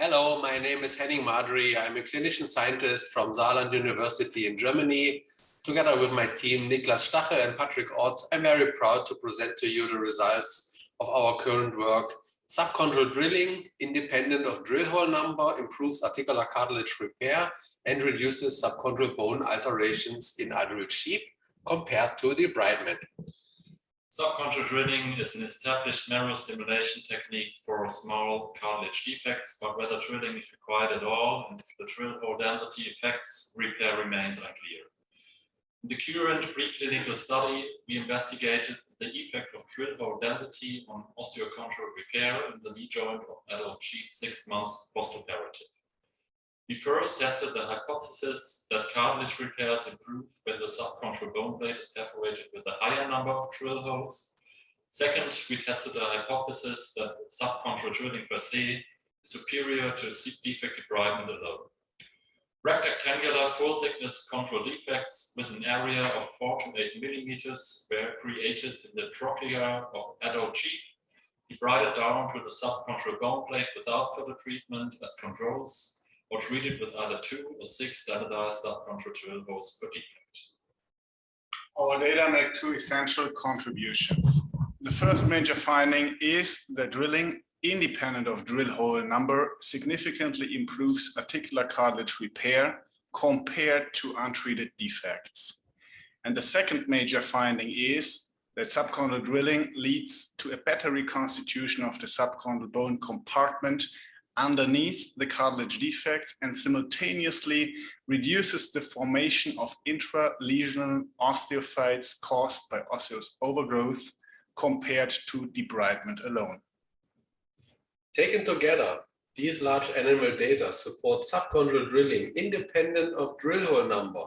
Hello, my name is Henning Madry. I'm a clinician scientist from Saarland University in Germany. Together with my team, Niklas Stache and Patrick Ott, I'm very proud to present to you the results of our current work. Subchondral drilling, independent of drill hole number, improves articular cartilage repair and reduces subchondral bone alterations in adult sheep compared to debridement. Subchondral drilling is an established marrow stimulation technique for small cartilage defects, but whether drilling is required at all and if the drill hole density affects repair remains unclear. In the current preclinical study, we investigated the effect of drill hole density on osteochondral repair in the knee joint of adult sheep 6 months postoperative. We first tested the hypothesis that cartilage repairs improve when the subchondral bone plate is perforated with a higher number of drill holes. Second, we tested the hypothesis that subchondral drilling per se is superior to defect debridement alone. Rectangular full-thickness chondral defects with an area of 4 to 8 millimeters were created in the trochlea of adult sheep, debrided down to the subchondral bone plate without further treatment as controls, or treated with either 2 or 6 standardized subchondral drill holes per defect. Our data make 2 essential contributions. The first major finding is that drilling, independent of drill hole number, significantly improves articular cartilage repair compared to untreated defects. And the second major finding is that subchondral drilling leads to a better reconstitution of the subchondral bone compartment underneath the cartilage defects and simultaneously reduces the formation of intralesional osteophytes caused by osseous overgrowth compared to debridement alone. Taken together, these large animal data support subchondral drilling independent of drill hole number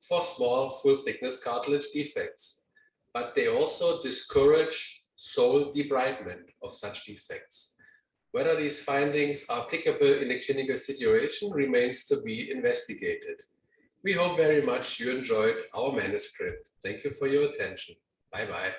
for small full-thickness cartilage defects, but they also discourage sole debridement of such defects. Whether these findings are applicable in a clinical situation remains to be investigated. We hope very much you enjoyed our manuscript. Thank you for your attention. Bye-bye.